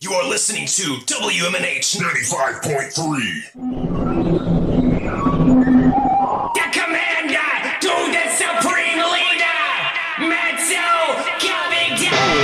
You're listening to WMNH 95.3. The commander to the supreme leader, Matzo coming down.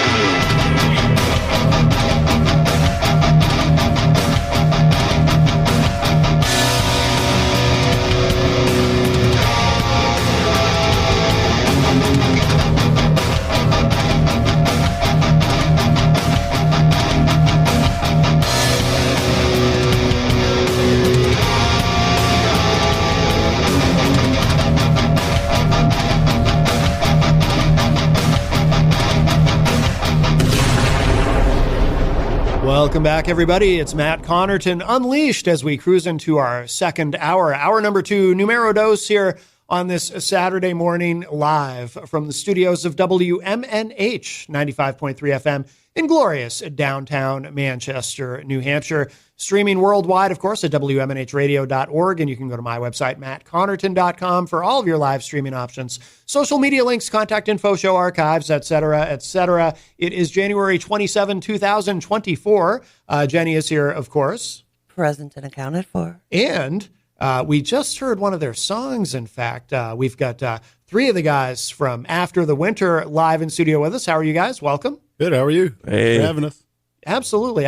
Welcome back, everybody. It's Matt Connarton Unleashed as we cruise into our second hour number 2, numero dos, here on this Saturday morning, live from the studios of WMNH 95.3 FM in glorious downtown Manchester, New Hampshire. Streaming worldwide, of course, at WMNHradio.org, and you can go to my website, mattconnerton.com, for all of your live streaming options, social media links, contact info, show archives, etc., etc. It is January 27, 2024. Jenny is here, of course. Present and accounted for. And we just heard one of their songs, in fact. We've got 3 of the guys from After the Winter live in studio with us. How are you guys? Welcome. Good. How are you? Hey. Thanks for having us. Absolutely.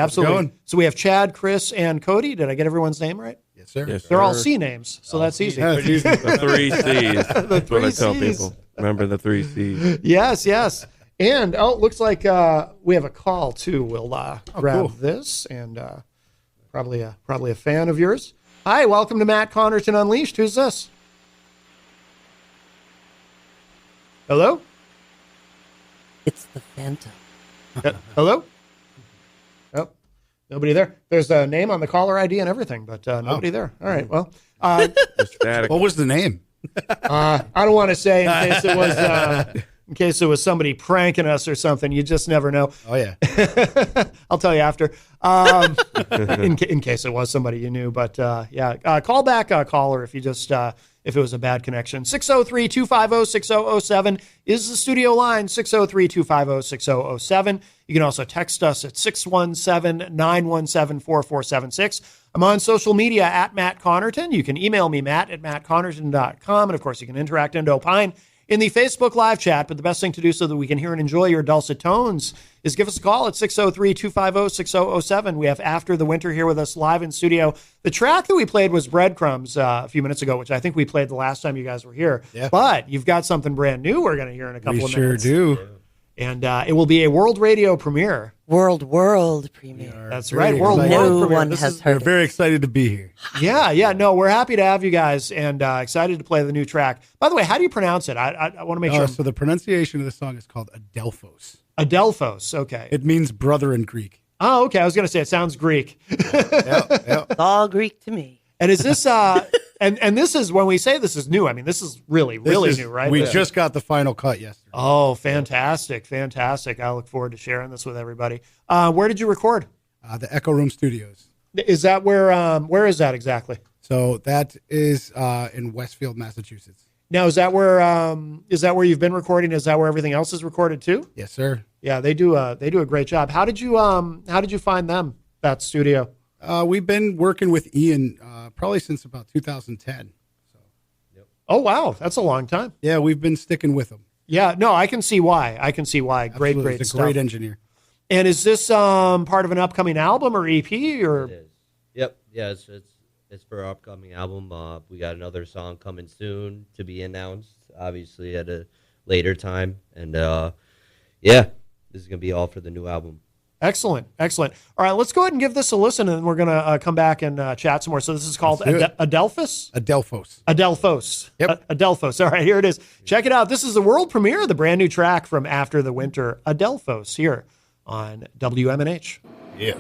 So we have Chad, Chris, and Cody. Did I get everyone's name right? Yes, sir. Yes, They're all sir. C names, so that's easy. Yeah, it's easy. The 3 C's. That's what I tell C's. people. Remember the 3 C's. Yes. And, it looks like we have a call, too. We'll grab cool. this, and probably a fan of yours. Hi, welcome to Matt Connarton Unleashed. Who's this? Hello? It's the Phantom. Hello? Oh, nobody there. There's a name on the caller ID and everything, but nobody there. All right, well. Static. What was the name? I don't want to say in case it was somebody pranking us or something. You just never know. Oh, yeah. I'll tell you after. In case it was somebody you knew, but call back caller if you just if it was a bad connection. 603-250-6007 is the studio line. 603-250-6007. You can also text us at 617-917-4476. I'm on social media at Matt Connarton. You can email me, matt@mattconnerton.com. And, of course, you can interact and opine in the Facebook live chat. But the best thing to do so that we can hear and enjoy your dulcet tones is give us a call at 603-250-6007. We have After the Winter here with us live in studio. The track that we played was Breadcrumbs a few minutes ago, which I think we played the last time you guys were here. Yeah. But you've got something brand new we're going to hear in a couple of minutes. We sure do. And it will be a world radio premiere. World premiere. That's Very right. World excited. world No premiere. one This has is- heard We're very excited to be here. Yeah. No, we're happy to have you guys and excited to play the new track. By the way, how do you pronounce it? I want to make sure. So the pronunciation of the song is called Adelphos. Adelphos. Okay. It means brother in Greek. Oh, okay. I was going to say it sounds Greek. Yep. It's all Greek to me. And is this and this is when we say this is new, I mean, this is really new, right? We just got the final cut yesterday. Oh, fantastic. I look forward to sharing this with everybody. Where did you record? The Echo Room Studios. Is that where is that exactly? So that is in Westfield, Massachusetts. Now, is that where you've been recording? Is that where everything else is recorded too? Yes, sir. Yeah, they do a great job. How did you find them, that studio? We've been working with Ian probably since about 2010. Oh, wow. That's a long time. Yeah, we've been sticking with him. Yeah, no, I can see why. Absolutely. Great He's a stuff. great engineer. And is this part of an upcoming album or EP or? It is. Yep. Yeah, it's for our upcoming album. We got another song coming soon to be announced, obviously at a later time. And this is gonna be all for the new album. Excellent. All right, let's go ahead and give this a listen, and we're gonna come back and chat some more. So this is called Adelphos. Adelphos. Yep. Adelphos. All right, here it is. Check it out. This is the world premiere of the brand new track from After the Winter, Adelphos, here on WMNH. Yeah.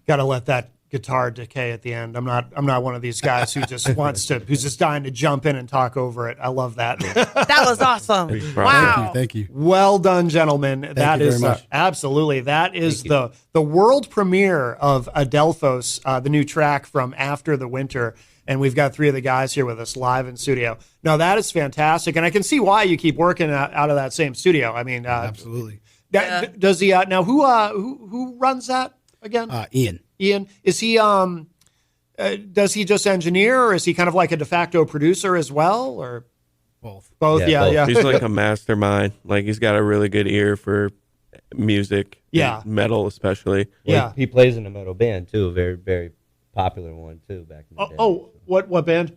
Got to let that guitar decay at the end. I'm not one of these guys who just who's just dying to jump in and talk over it. I love that. That was awesome. Wow. Thank you. Well done, gentlemen. That you is very much. absolutely that is the world premiere of Adelphos, the new track from After the Winter. And we've got three of the guys here with us live in studio. No, that is fantastic, and I can see why you keep working out of that same studio. I mean, Absolutely. Does he now? Who runs that again? Ian. Ian, is he? Does he just engineer, or is he kind of like a de facto producer as well, or Both. both? Yeah, Yeah, both. yeah. He's like a mastermind. Like he's got a really good ear for music. Yeah. and metal especially. Yeah. He plays in a metal band too, a very, very popular one too back in the day. What band?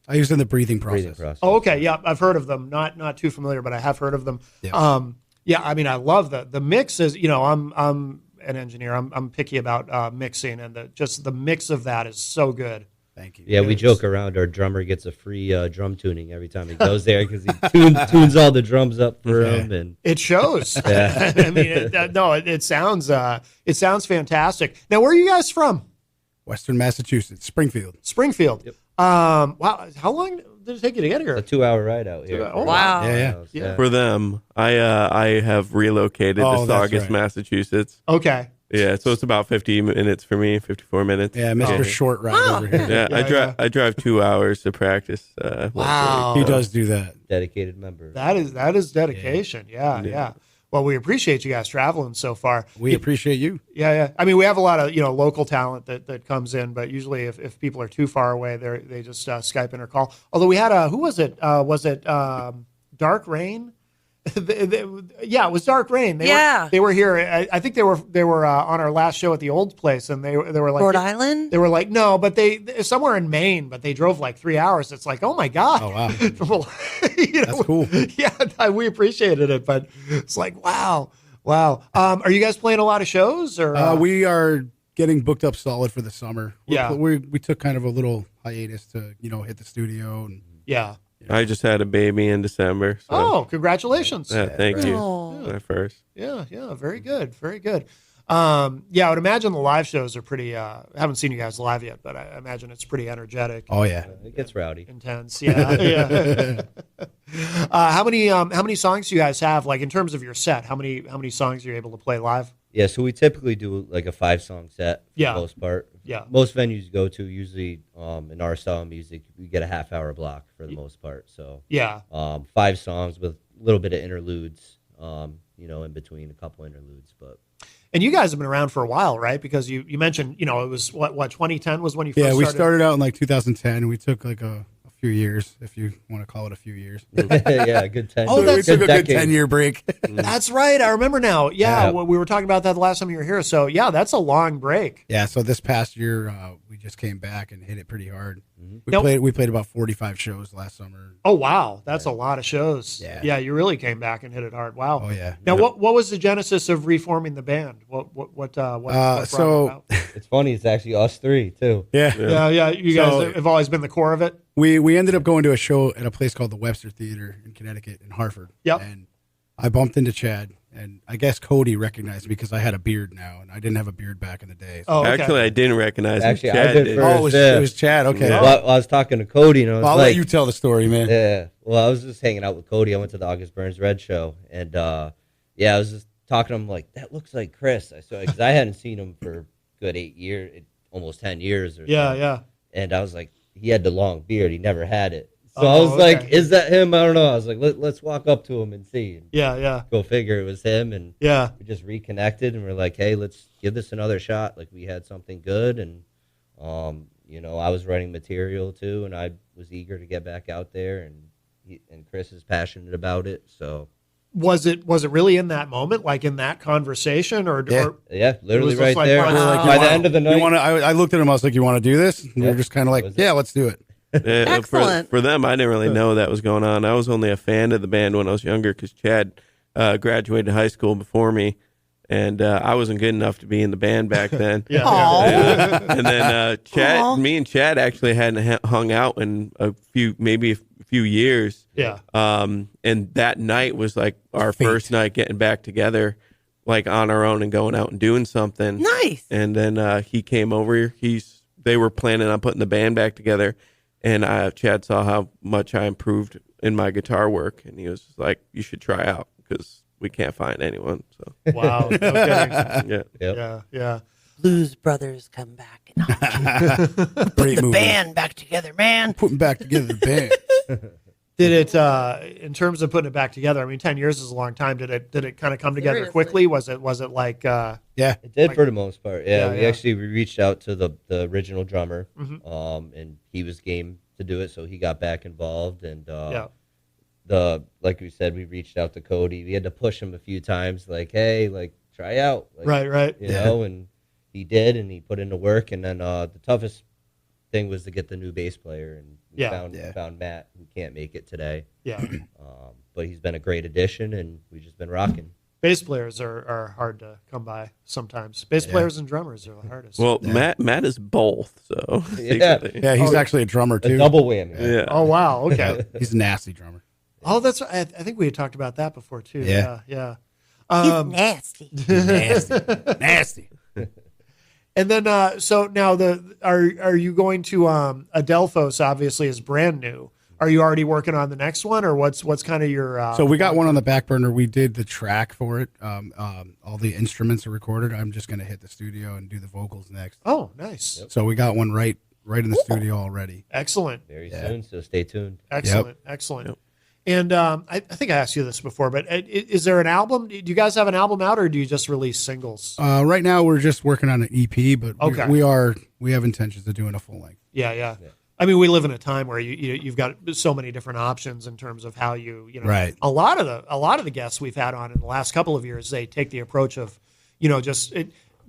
I was in the breathing process. Breathing process. Oh, okay. Yeah, I've heard of them. Not too familiar, but I have heard of them. Yeah. Yeah. I mean, I love the mix. Is I'm an engineer. I'm picky about mixing, and the mix of that is so good. Thank you. Yeah, we joke around. Our drummer gets a free drum tuning every time he goes there because he tunes all the drums up for him. And It shows. Yeah. I mean, it sounds fantastic. Now, where are you guys from? Western Massachusetts, Springfield. Springfield. Yep. Wow. How long did it take you to get here? a 2-hour ride out here. Oh, wow. Yeah. For them, I have relocated Oh, to that's Saugus, right. Massachusetts. Okay. Yeah, so it's about 50 minutes for me, 54 minutes. Yeah, Mr. Short Ride over here. Yeah, Yeah, I drive 2 hours to practice. Wow. He does do that. Dedicated member. That is dedication. Yeah. Well, we appreciate you guys traveling so far. We appreciate you. Yeah. I mean, we have a lot of local talent that comes in, but usually if people are too far away, they just Skype in or call. Although we had who was it? Was it Dark Rain? Yeah, it was Dark Rain. They were here. I think they were on our last show at the old place, and they were like Rhode Island? They were like, no, but they somewhere in Maine, but they drove like 3 hours. It's like, oh my god. Oh, wow. Well, That's cool. Yeah, we appreciated it, but it's like, wow. Are you guys playing a lot of shows, or We are getting booked up solid for the summer. Yeah. We took kind of a little hiatus to, hit the studio. And yeah? I just had a baby in December. So, Oh, congratulations. yeah, thank you. Oh. My first. Yeah, very good. Yeah, I would imagine the live shows are pretty. I haven't seen you guys live yet, but I imagine it's pretty energetic. oh, yeah. It gets rowdy. Intense. Yeah. How many songs do you guys have? Like in terms of your set, how many songs are you able to play live? Yeah, so we typically do like a 5-song set for Yeah. the most part. Yeah. Most venues you go to, usually in our style of music, we get a half-hour block for the most part. So Yeah. 5 songs with a little bit of interludes, in between, a couple interludes. But And you guys have been around for a while, right? Because you mentioned, it was what 2010 was when you first Yeah, we started? started out in like 2010. We took like a few years, if you want to call it a few years. yeah, a good 10. Oh, we that's took a good decade. 10-year break. That's right. I remember now. Yeah, Yeah. well, we were talking about that the last time you were here. So yeah, that's a long break. Yeah, so this past year, we just came back and hit it pretty hard. Nope. We played about 45 shows last summer. Oh wow, that's a lot of shows. Yeah. Yeah, you really came back and hit it hard. Wow. Oh, yeah. Now, what was the genesis of reforming the band? What brought it so- about? It's funny, it's actually us 3, too. Yeah. Yeah. You guys So- have always been the core of it. We ended up going to a show at a place called the Webster Theater in Connecticut, in Hartford. Yep. And I bumped into Chad, and I guess Cody recognized me because I had a beard now, and I didn't have a beard back in the day. So. Oh, okay. Actually, I didn't recognize him. Actually, I Chad did did. first. Oh, Yeah. it was Chad. Okay. Yeah. Well, I was talking to Cody, and I was Well, I'll like, let you tell the story, man. yeah. Well, I was just hanging out with Cody. I went to the August Burns Red show, and I was just talking to him like, that looks like Chris. Because I hadn't seen him for a good 8 years, almost 10 years or so. Yeah. And I was like, he had the long beard. He never had it. So Oh, I was like, okay. is that him? I don't know. I was like, let's walk up to him and see. And Yeah. go figure it was him. And Yeah. we just reconnected, and we're like, hey, let's give this another shot. Like, we had something good, and I was writing material too, and I was eager to get back out there, and Chris is passionate about it. So Was it really in that moment, like in that conversation, or yeah, literally just right like, there. wow. Like, By the end of the night, I looked at him. I was like, "You want to do this?" And we were just kind of like, "Yeah, let's do it." Yeah, Excellent. For them, I didn't really know that was going on. I was only a fan of the band when I was younger because Chad graduated high school before me, and I wasn't good enough to be in the band back then. Yeah. And then Chad, Aw. me and Chad actually hadn't hung out in maybe a few years. Yeah. And that night was like our Fate. first night getting back together, like on our own and going out and doing something. Nice. And then he came over. They were planning on putting the band back together, and Chad saw how much I improved in my guitar work, and he was just like, "You should try out because we can't find anyone." So Wow. No kidding. yeah. Yep. Yeah. Blues Brothers come back and Great the movie. band back together, man. Putting back together the band. Did it, in terms of putting it back together? I mean, 10 years is a long time. Did it kind of come together Seriously. quickly? Was it like, Yeah. it did Like- for the most part. Yeah, Yeah, we reached out to the original drummer, Mhm. and he was game to do it, so he got back involved. And yeah, like we said, we reached out to Cody. We had to push him a few times, like, "Hey, like try out." Like, right. you know, and he did, and he put in the work. And then the toughest thing was to get the new bass player, and we found Matt, who can't make it today. Yeah. But he's been a great addition, and we've just been rocking. Bass players are hard to come by sometimes. Bass players and drummers are the hardest. Well, Matt is both, so Yeah. Yeah, he's actually a drummer A too. double whammy. yeah. Oh, wow. Okay. He's a nasty drummer. Oh, that's, I think we had talked about that before too. Yeah. Yeah. He's nasty. Nasty. And then, so now are you going to, Adelphos obviously is brand new. Are you already working on the next one, or what's kind of your, So we got one on the back burner. We did the track for it. All the instruments are recorded. I'm just going to hit the studio and do the vocals next. oh, nice. So we got one right in the studio already. Excellent. Very soon, so stay tuned. Excellent. Excellent. And I think I asked you this before, but is there an album? Do you guys have an album out, or do you just release singles? Right now we're just working on an EP, but Okay. we have intentions of doing a full length. Yeah. I mean, we live in a time where you've got so many different options in terms of how you know. Right. A lot of the guests we've had on in the last couple of years, they take the approach of,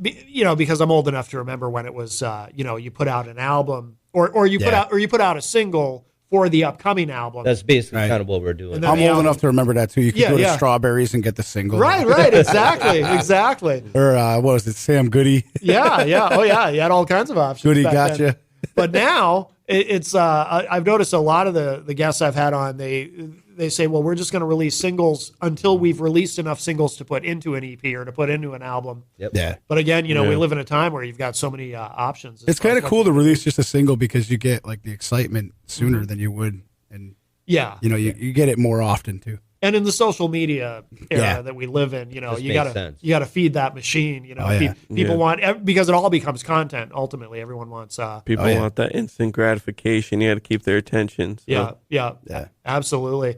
because I'm old enough to remember when it was, you put out an album or you put out a single for the upcoming album. That's basically Right. kind of what we're doing. And then I'm the old album- enough to remember that too. You could Yeah, go to yeah. Strawberries and get the single. Right. Exactly. Or what was it, Sam Goody? Yeah. Oh yeah. You had all kinds of options. Goody back gotcha. then. But now it's I've noticed a lot of the guests I've had on, they say, well, we're just going to release singles until we've released enough singles to put into an EP or to put into an album. Yep. Yeah. But again, we live in a time where you've got so many options. It's kind of cool to release just a single because you get like the excitement sooner than you would, and Yeah. you get it more often too. And in the social media era Yeah. that we live in, Just you makes gotta sense. you gotta feed that machine. Oh, yeah. People want, because it all becomes content. Ultimately, everyone wants. People want that instant gratification. You got to keep their attention. So. Yeah, Yeah. absolutely.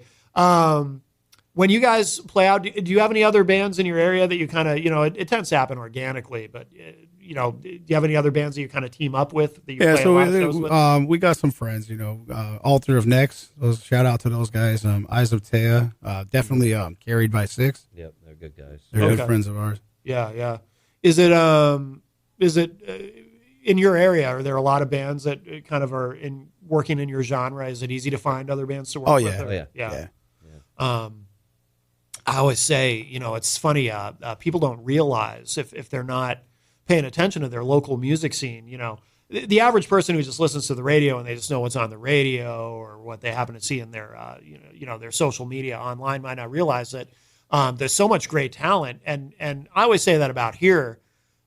When you guys play out, do you have any other bands in your area that you kind of, it tends to happen organically, but do you have any other bands that you kind of team up with that you play a lot of shows with? we got some friends, Altar of Necks. Shout out to those guys. Eyes of Taya, definitely Carried by Six. Yep, they're good guys. They're Okay. good friends of ours. Yeah. Is it in your area? Are there a lot of bands that kind of are working in your genre? Is it easy to find other bands to work Oh, with? yeah. or- Oh, yeah. Yeah. I always say, it's funny. People don't realize if they're not paying attention to their local music scene. The average person who just listens to the radio and they just know what's on the radio or what they happen to see in their, their social media online might not realize that there's so much great talent. And I always say that about here.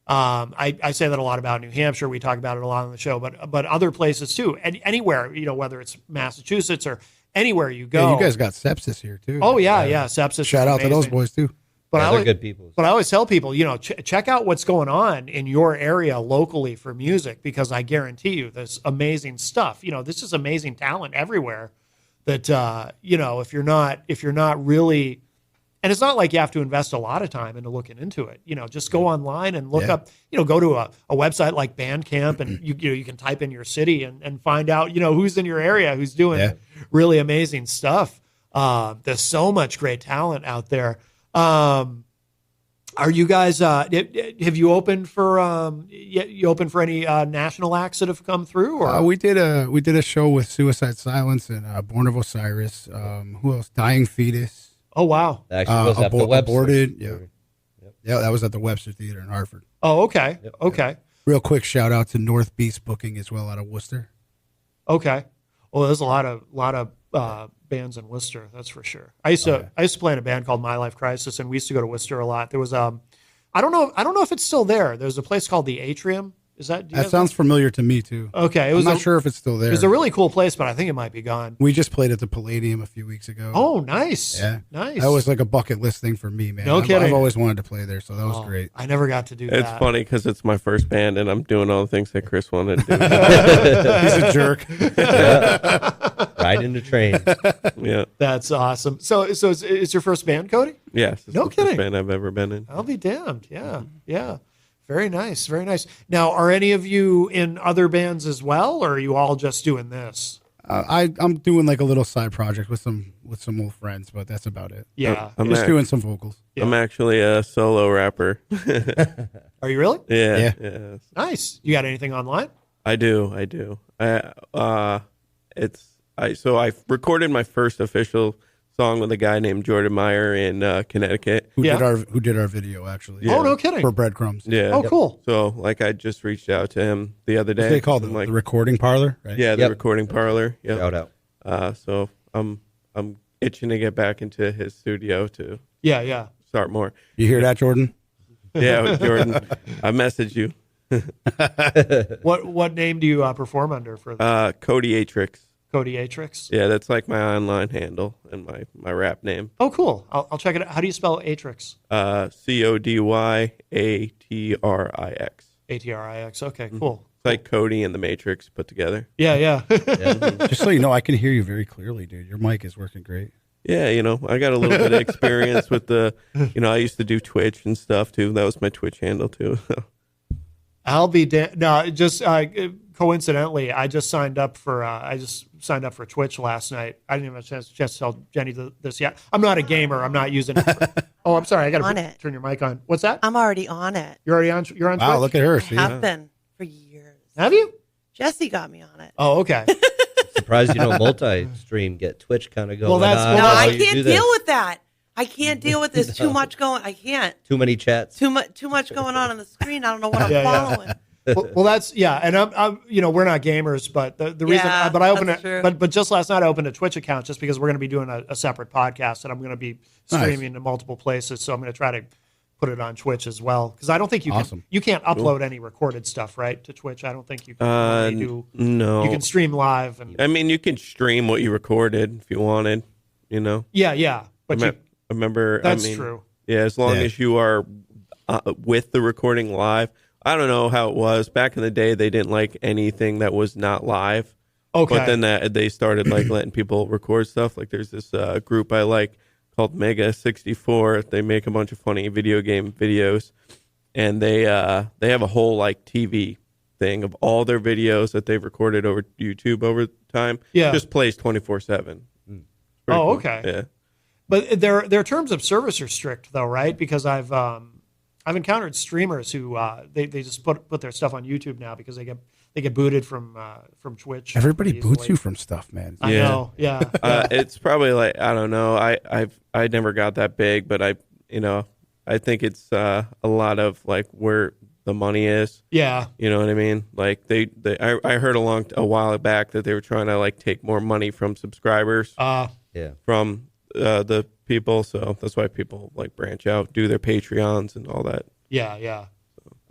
I say that a lot about New Hampshire. We talk about it a lot on the show, but other places too. And anywhere, whether it's Massachusetts or anywhere you go. Yeah, you guys got Sepsis here too. Oh yeah. Sepsis. Shout is out to those amazing. boys too. But Yeah, I they're always, good people. but I always tell people, check out what's going on in your area locally for music, because I guarantee you there's amazing stuff. This is amazing talent everywhere that, if you're not really And it's not like you have to invest a lot of time into looking into it. Just go online and look up, go to a website like Bandcamp, and you can type in your city and find out, who's in your area, who's doing really amazing stuff. There's so much great talent out there. Are you guys, have you opened for, you opened for any national acts that have come through? Or? We did a show with Suicide Silence and Born of Osiris. Who else? Dying Fetus. Oh, wow. That actually was at the Webster. Aborted. Yeah. Yeah, that was at the Webster Theater in Hartford. Oh, okay. Yep. Okay. Real quick shout out to North Beast Booking as well out of Worcester. Okay. Well, there's a lot of bands in Worcester, that's for sure. I used to play in a band called My Life Crisis, and we used to go to Worcester a lot. There was I don't know if it's still there. There's a place called the Atrium. Is that sounds familiar to me too? Okay, I'm not sure if it's still there. It was a really cool place, but I think it might be gone. We just played at the Palladium a few weeks ago. Oh, nice. Yeah, nice. That was like a bucket list thing for me, man. No kidding. I've always wanted to play there, so that was great. I never got to do that. It's funny because it's my first band, and I'm doing all the things that Chris wanted to do. He's a jerk. Riding the train. Yeah. That's awesome. So it's your first band, Cody? Yes. It's No the kidding. first band I've ever been in. I'll be damned. Yeah, yeah. Very nice, very nice. Now, are any of you in other bands as well, or are you all just doing this? I'm doing like a little side project with some old friends, but that's about it. Yeah. I'm Just act- doing some vocals. Yeah. I'm actually a solo rapper. Are you really? Yeah. Nice. You got anything online? I do. I recorded my first official song with a guy named Jordan Meyer in Connecticut. Who Yeah. did our video actually? Oh, no kidding. For Breadcrumbs. Yeah. Oh, cool. So like I just reached out to him the other day. They call I'm the recording parlor, right? Yeah, the Yep. recording parlor. Yeah. Shout out. So I'm itching to get back into his studio to Yeah, yeah. start more. You hear that, Jordan? Yeah, Jordan, I messaged you. What name do you perform under for Cody Atrix. Cody Atrix? Yeah, that's like my online handle and my rap name. Oh, cool. I'll check it out. How do you spell Atrix? CODYATRIX. ATRIX. Okay, cool. It's like Cody and the Matrix put together. Yeah, yeah. Just so you know, I can hear you very clearly, dude. Your mic is working great. Yeah, I got a little bit of experience with the, I used to do Twitch and stuff too. That was my Twitch handle too. I'll be no, just coincidentally, I just signed up for Twitch last night. I didn't even have a chance to tell Jenny this yet. I'm not a gamer. I'm not using it. Oh, I'm sorry. I got to turn your mic on. What's that? I'm already on it. You're already on. You're on. Wow, Twitch? look at her. I See? have been for years. Have you? Jesse got me on it. Oh, okay. Surprised you don't multi-stream, get Twitch kind of going. Well, that's- on well, No, while I you can't do deal this. with that. I can't deal with this. Too much going. I can't. Too many chats. Too much going on the screen. I don't know what I'm Yeah, yeah. following. Well, that's and I'm we're not gamers, but the reason, Yeah, but I opened that's it, true. but just last night I opened a Twitch account just because we're going to be doing a separate podcast and I'm going to be streaming to multiple places, so I'm going to try to put it on Twitch as well because I don't think you can't upload any recorded stuff right to Twitch. I don't think you can really do. No. You can stream live and I mean, you can stream what you recorded if you wanted, yeah, but I remember. that's true. Yeah, as long Yeah. as you are with the recording live. I don't know how it was back in the day. They didn't like anything that was not live. Okay, But then they started like letting people record stuff. Like there's this group I like called Mega 64. They make a bunch of funny video game videos, and they have a whole like TV thing of all their videos that they've recorded over YouTube over time. Yeah. Just plays 24/7. Oh, okay. Yeah. But their terms of service are strict though, right? Because I've encountered streamers who they just put their stuff on YouTube now because they get booted from Twitch. Everybody pretty boots easily. you from stuff, man. I Yeah. know. Yeah. It's probably like I don't know. I never got that big, but I think it's a lot of like where the money is. Yeah. You know what I mean? Like I heard a while back that they were trying to like take more money from subscribers Yeah. from the people, so that's why people like branch out, do their Patreons and all that. Yeah.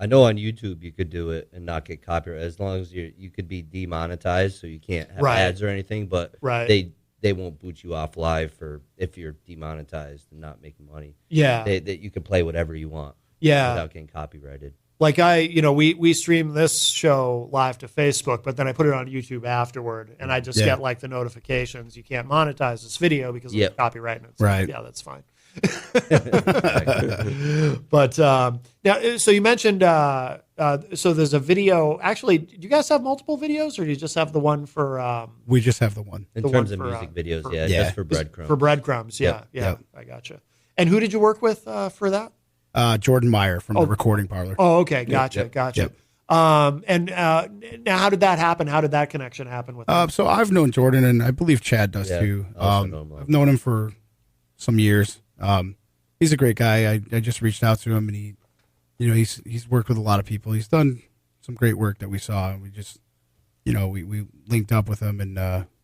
I know on YouTube you could do it and not get copyright as long as you could be demonetized, so you can't have Right. ads or anything. But Right. they won't boot you off live for if you're demonetized and not making money. Yeah. That you can play whatever you want. Yeah. Without getting copyrighted. Like we stream this show live to Facebook, but then I put it on YouTube afterward, and I just get like the notifications. You can't monetize this video because of Yep. the copyright. And it's Right. Yeah, that's fine. But now, so you mentioned, so there's a video. Actually, do you guys have multiple videos, or do you just have the one for? We just have the one. In The terms one of for, music videos, for- yeah, Yeah. just for breadcrumbs. For breadcrumbs, yeah, Yep. yeah, Yep. I gotcha. And who did you work with for that? Jordan Meyer from the recording parlor. Oh, okay, gotcha, Yep. gotcha. Yep. And now, how did that happen? How did that connection happen with? Him? So I've known Jordan, and I believe Chad does Yeah, too. I also know him well. I've known him for some years. He's a great guy. I just reached out to him, and he's worked with a lot of people. He's done some great work that we saw, and we just, we linked up with him, and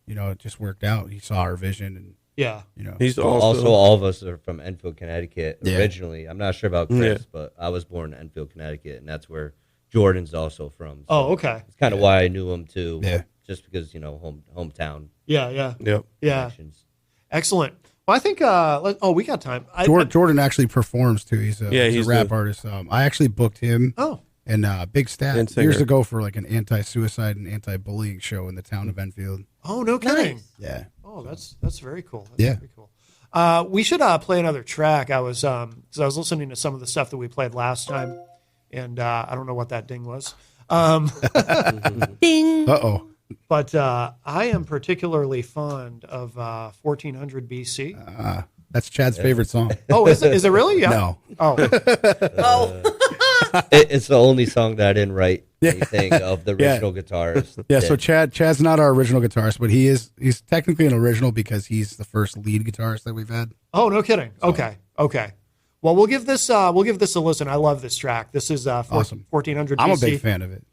it just worked out. He saw our vision, and Yeah, He's Also, all of us are from Enfield, Connecticut Yeah. originally. I'm not sure about Chris, but I was born in Enfield, Connecticut, and that's where Jordan's also from. So Oh, okay. It's kind of why I knew him too. Yeah. Just because, hometown yeah, yeah, Yep. yeah. connections. Excellent. Well, I think. We got time. Jordan actually performs too. He's a rap the- artist. I actually booked him Oh, and Big And Stat singer. years ago for like an anti-suicide and anti-bullying show in the town of Enfield. oh, no kidding. Yeah. Oh, that's very cool. That's Yeah. very cool. We should play another track. I was because I was listening to some of the stuff that we played last time, and I don't know what that ding was. Ding. Uh-oh. But I am particularly fond of 1400 BC. That's Chad's favorite song. Oh, is it? Is it really? Yeah. No. Oh, It's the only song that I didn't write Yeah. anything of the Yeah. original guitarist. Yeah, so Chad's not our original guitarist, but he's technically an original because he's the first lead guitarist that we've had. oh, no kidding. Okay, okay. Well, we'll give this a listen. I love this track. This is Awesome. 1400 BC. I'm a big fan of it.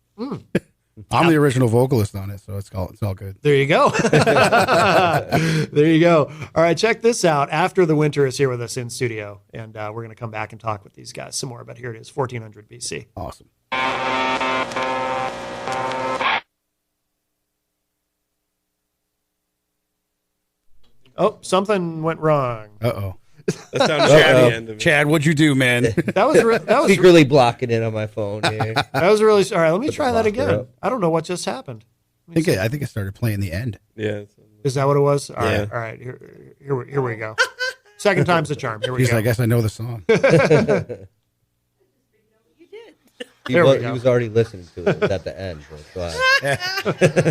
I'm the original vocalist on it, so it's all good. There you go. There you go. All right, check this out. After the Winter is here with us in studio, and we're going to come back and talk with these guys some more. But here it is, 1400 BC. Awesome. Oh, something went wrong. Uh-oh. That sounded chatty end of it. Chad, what'd you do, man? That was Secretly blocking it on my phone here. that was really all right. Let me try that blocker again. up. I don't know what just happened. I think it started playing the end. Yeah. Is that what it was? All right, Yeah. all right. Here we go. Second time's the charm. Here we He's go. like, I guess I know the song. He There we was, go. he was already listening to it. It was at the end. So it's fine.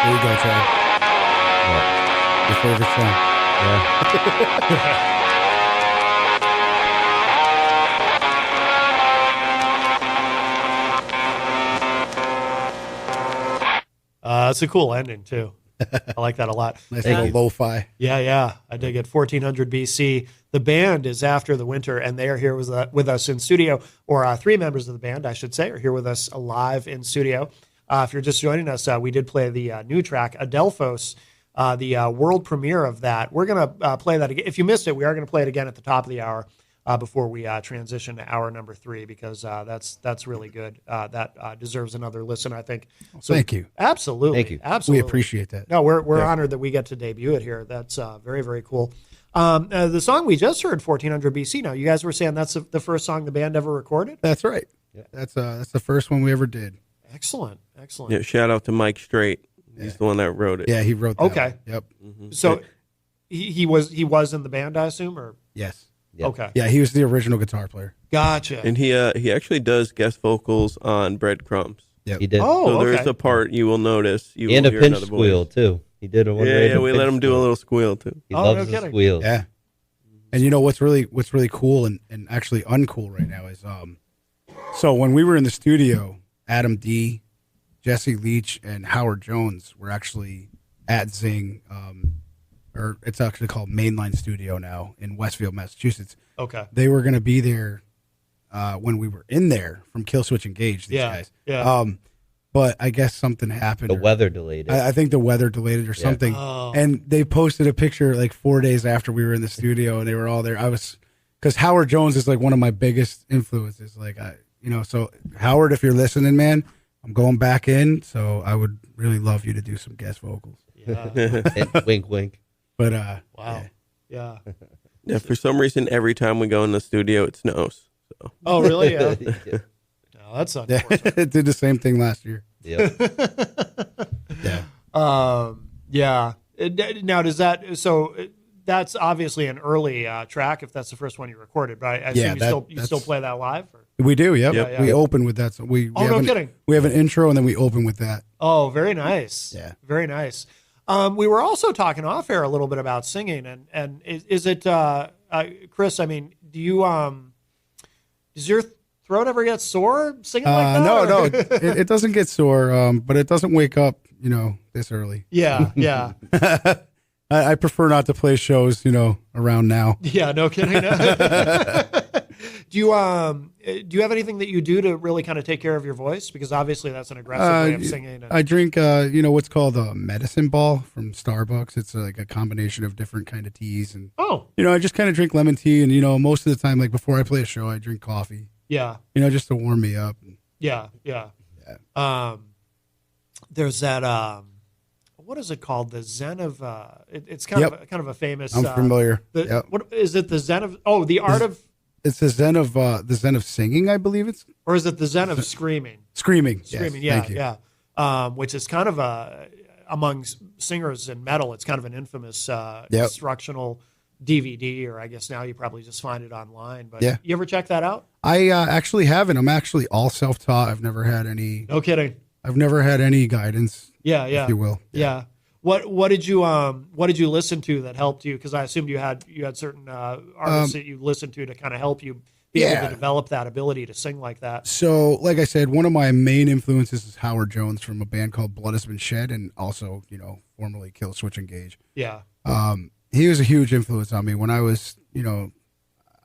There you go, Chad. Your favorite song. It's a cool ending too. I like that a lot. Nice little lo-fi. Yeah. I dig it. 1400 BC. The band is After the Winter, and they are here with us in studio, or three members of the band, I should say, are here with us live in studio. If you're just joining us, we did play the new track, Adelphos, the world premiere of that. We're going to play that again. If you missed it, we are going to play it again at the top of the hour before we transition to hour number 3, because that's really good. That deserves another listen, I think. So, thank you. Absolutely. Thank you. Absolutely. We appreciate that. No, we're honored that we get to debut it here. That's very, very cool. The song we just heard, 1400 BC. Now, you guys were saying that's the first song the band ever recorded? That's right. Yeah. That's the first one we ever did. Excellent. Yeah, shout out to Mike Strait. He's the one that wrote it. Yeah, he wrote that. Okay. one. Yep. So he was in the band, I assume, or Yes. Yep. okay, Yeah, he was the original guitar player. gotcha. And he actually does guest vocals on Breadcrumbs. Yep. He did. So there's okay. a part you will notice. You And will a hear pinch another squeal, voice. too. He did a one. Yeah, we let him do a little squeal too. He Oh, loves no the kidding. squeals. Yeah. And you know what's really cool and actually uncool right now is so when we were in the studio, Adam D, Jesse Leach, and Howard Jones were actually at Zing, or it's actually called Mainline Studio now in Westfield, Massachusetts. Okay. They were going to be there when we were in there from Kill Switch Engage. These guys. Yeah. But I guess something happened. The or- weather delayed it. I think the weather delayed it or something. Oh. And they posted a picture like 4 days after we were in the studio, and they were all there. Because Howard Jones is like one of my biggest influences. Like so Howard, if you're listening, man, I'm going back in. So I would really love you to do some guest vocals. Yeah. And wink, wink. But Wow. Yeah. Yeah, for some reason, every time we go in the studio, it snows. So Oh, really? Yeah. Yep. No, that's yeah, unfortunate. it did the same thing last year. Yep. Yeah. Yeah. Now, does that? So that's obviously an early track if that's the first one you recorded, but I Yeah, assume you that's- still play that live. Or? We do. Yep. Yeah. We open with that. So we Oh, have no an, kidding. We have an intro, and then we open with that. Oh, very nice. Yeah. Very nice. We were also talking off air a little bit about singing, and is it Chris? I mean, do you does your throat ever get sore singing like that? No, or- it doesn't get sore, but it doesn't wake up, this early. Yeah, yeah, I prefer not to play shows, around now. yeah. No kidding. Do you have anything that you do to really kind of take care of your voice? Because obviously that's an aggressive way of singing. And, I drink, what's called a medicine ball from Starbucks. It's like a combination of different kind of teas, and oh, I just kind of drink lemon tea, and most of the time, like before I play a show, I drink coffee, yeah, just to warm me up. yeah. There's that. What is it called? The Zen of. It's kind of a famous. I'm familiar. Yep. What is it? The Zen of. Oh, the art of. It's the Zen of singing, I believe it's Or is it the Zen of screaming? screaming. Screaming, Yes, yeah, thank you. yeah. Which is kind of among singers in metal, it's kind of an infamous instructional DVD, or I guess now you probably just find it online. But Yeah. you ever check that out? I actually haven't. I'm actually all self-taught. I've never had any. No kidding. I've never had any guidance, Yeah, if you will. yeah. What did you listen to that helped you? Because I assumed you had certain artists that you listened to kind of help you be able to develop that ability to sing like that. So, like I said, one of my main influences is Howard Jones from a band called Blood Has Been Shed, and also, formerly Kill Switch Engage. Yeah, He was a huge influence on me when I was,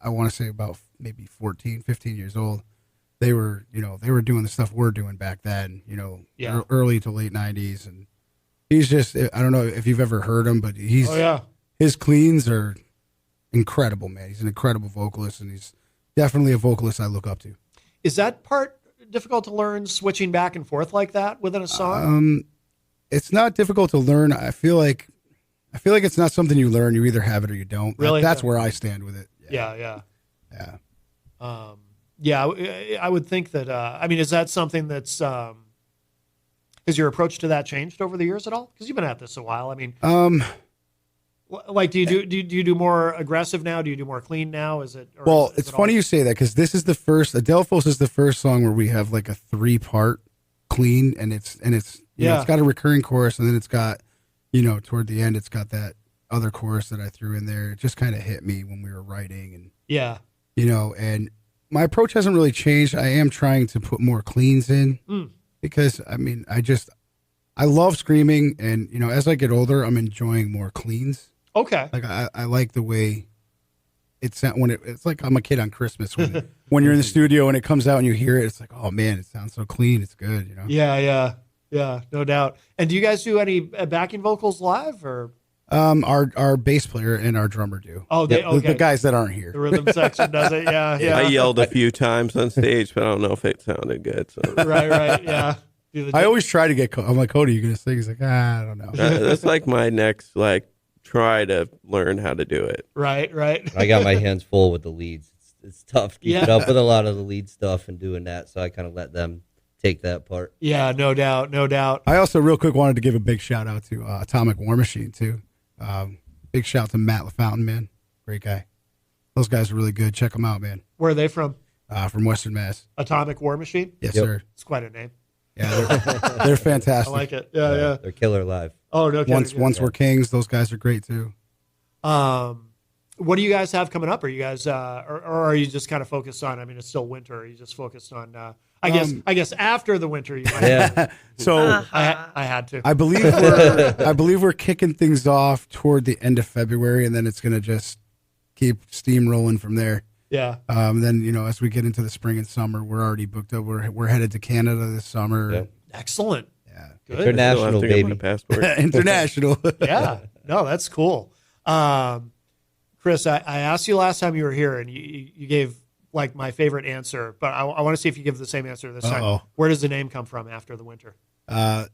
I want to say about maybe 14, 15 years old. They were doing the stuff we're doing back then, early to late 90s. And he's just, I don't know if you've ever heard him, but his cleans are incredible, man. He's an incredible vocalist, and he's definitely a vocalist I look up to. Is that part difficult to learn, switching back and forth like that within a song? It's not difficult to learn. I feel like it's not something you learn. You either have it or you don't. Really? That's where I stand with it. Yeah. Yeah. I would think that. Is that something that's? Has your approach to that changed over the years at all? Because you've been at this a while. Like, do you do more aggressive now? Do you do more clean now? Is it? Or is it's it funny you say that, because this is the first. Adelphos is the first song where we have like a 3-part clean, and it's you know, it's got a recurring chorus, and then it's got, you know, toward the end it's got that other chorus that I threw in there. It just kind of hit me when we were writing, and you know, and my approach hasn't really changed. I am trying to put more cleans in because I mean I love screaming, and you know, as I get older, I'm enjoying more cleans. Okay. Like I like the way it sounds when it's like I'm a kid on Christmas when you're in the studio and it comes out and you hear it. It's like, oh man, it sounds so clean. It's good, you know. Yeah, no doubt. And do you guys do any backing vocals live or? Our bass player and our drummer do. Oh, the guys that aren't here. The rhythm section does it. Yeah. I yelled a few times on stage, but I don't know if it sounded good. So. Right. Yeah. I always try to get. I'm like, Cody, you gonna sing? He's like, I don't know. That's like my next try to learn how to do it. Right. I got my hands full with the leads. It's tough keeping up with a lot of the lead stuff and doing that, so I kind of let them take that part. Yeah, no doubt. I also real quick wanted to give a big shout out to Atomic War Machine too. Big shout to Matt LaFountain, man, great guy. Those guys are really good. Check them out, man. Where are they from? From Western Mass. Atomic War Machine. Yes, sir. It's quite a name. Yeah, they're fantastic. I like it. Yeah. They're killer live. Oh no. Once we're kings, those guys are great too. What do you guys have coming up? Are you guys, or are you just kind of focused on? I mean, it's still winter. Are you just focused on? I guess after the winter, you might. Yeah. So I had to. I believe we're kicking things off toward the end of February, and then it's gonna just keep steamrolling from there. Yeah. Then you know, as we get into the spring and summer, we're already booked up. We're headed to Canada this summer. Yep. Excellent. Yeah. Good. International, baby. Passport. International. Yeah. No, that's cool. Chris, I asked you last time you were here, and you gave like my favorite answer, but I want to see if you give the same answer this time. Where does the name come from after the winter?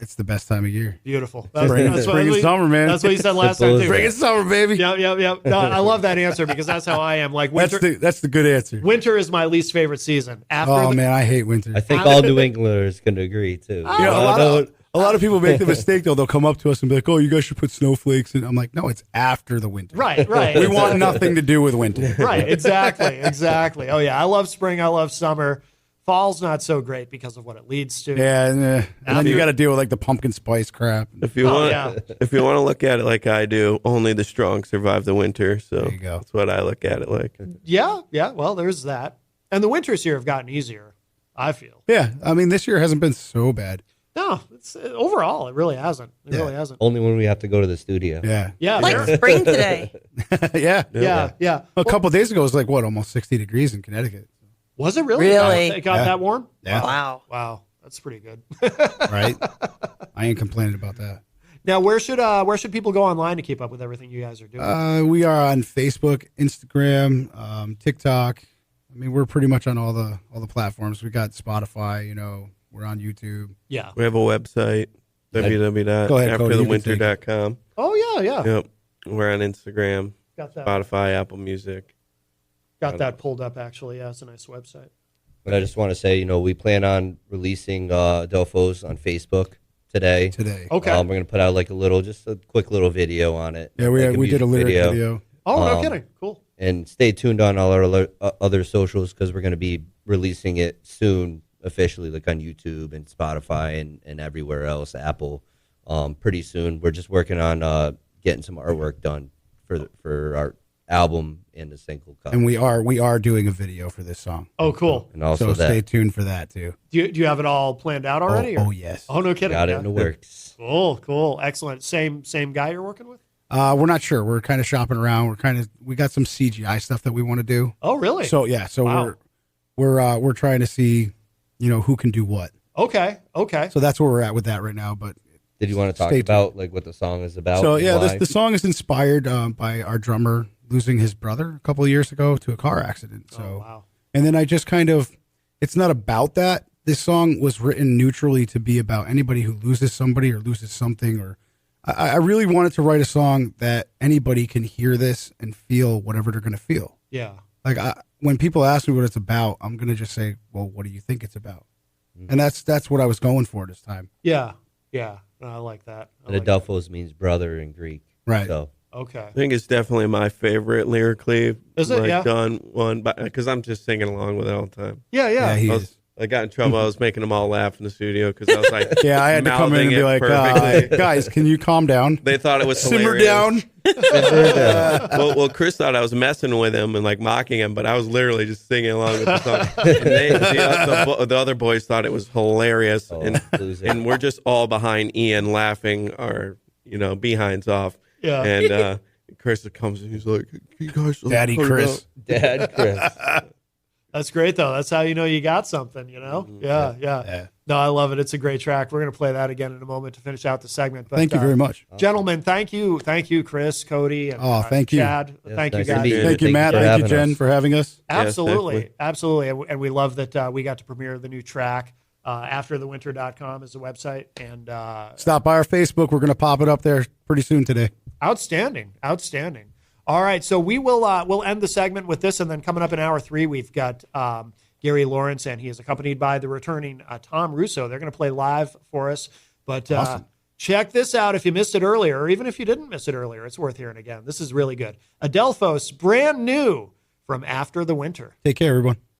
It's the best time of year. Beautiful. Spring and summer, man. That's what you said last time too. Spring and summer, baby. Yep. No, I love that answer because that's how I am. Like winter. That's the good answer. Winter is my least favorite season. Man, I hate winter. I think all New Englanders can agree too. You know, a lot of people make the mistake though. They'll come up to us and be like, "Oh, you guys should put snowflakes in." I'm like, "No, it's after the winter." Right. We want nothing to do with winter. Right. Exactly. Oh yeah, I love spring. I love summer. Fall's not so great because of what it leads to. Yeah, and then you got to deal with like the pumpkin spice crap. If you want to look at it like I do, only the strong survive the winter. So there you go. That's what I look at it like. Yeah. Well, there's that. And the winters here have gotten easier, I feel. Yeah, I mean this year hasn't been so bad. No, it's overall it really hasn't. It really hasn't. Only when we have to go to the studio. Yeah. Like spring today. Yeah. A couple of days ago it was like almost 60 degrees in Connecticut. Was it really? Really? It got that warm? Yeah. Wow. That's pretty good. Right? I ain't complaining about that. Now, where should people go online to keep up with everything you guys are doing? We are on Facebook, Instagram, TikTok. I mean, we're pretty much on all the platforms. We got Spotify, you know, we're on YouTube. Yeah. We have a website, www.afterthewinter.com. Oh, yeah. Yep. We're on Instagram, Got that. Spotify, Apple Music. Got that pulled up, actually. Yeah, it's a nice website. But I just want to say, you know, we plan on releasing Delphos on Facebook today. Okay. We're going to put out like just a quick little video on it. Yeah, like we did a lyric video. Oh, no kidding. Cool. And stay tuned on all our other socials because we're going to be releasing it soon officially, like on YouTube and Spotify and everywhere else, Apple, pretty soon. We're just working on getting some artwork done for our album and the single cover. And we are doing a video for this song. Oh, cool. And also so stay tuned for that too. Do you have it all planned out already? Oh yes. Oh, no kidding. Got it in the works. Cool. Excellent. Same guy you're working with? We're not sure. We're kind of shopping around. We got some CGI stuff that we want to do. Oh, really? So yeah. So wow. we're trying to see, you know, who can do what. Okay. So that's where we're at with that right now. But did you want to talk about like what the song is about? So yeah, the song is inspired by our drummer losing his brother a couple of years ago to a car accident. So, wow. And then I just it's not about that. This song was written neutrally to be about anybody who loses somebody or loses something. Or I really wanted to write a song that anybody can hear this and feel whatever they're going to feel. Yeah. Like when people ask me what it's about, I'm going to just say, well, what do you think it's about? Mm-hmm. And that's what I was going for this time. Yeah. No, I like that. And Adelphos means brother in Greek. Right. So. Okay. I think it's definitely my favorite lyrically. Is it? Yeah. Done one, because I'm just singing along with it all the time. Yeah. He I is. I got in trouble. I was making them all laugh in the studio because I was like, Yeah, I had to come in and be like, guys, can you calm down? They thought it was Simmer hilarious. down. Well, Chris thought I was messing with him and like mocking him, but I was literally just singing along with the song. And the other boys thought it was hilarious, and we're just all behind Ian laughing our behinds off. Yeah. And Chris comes and he's like, "You guys, Daddy Chris." Dad Chris. That's great, though. That's how you know you got something, Yeah. No, I love it. It's a great track. We're going to play that again in a moment to finish out the segment. But, Thank you very much. Gentlemen, thank you, Chris, Cody, and thank you. Chad. Thank you, nice to guys. meet you. Thank you, Matt. Thank you, Jen, for having us. Absolutely. And we love that we got to premiere the new track. Afterthewinter.com is the website. And Stop by our Facebook. We're going to pop it up there pretty soon today. Outstanding. All right, so we'll end the segment with this, and then coming up in hour 3, we've got Gary Lawrence, and he is accompanied by the returning Tom Russo. They're going to play live for us. But Awesome. Check this out if you missed it earlier, or even if you didn't miss it earlier. It's worth hearing again. This is really good. Adelphos, brand new from After the Winter. Take care, everyone.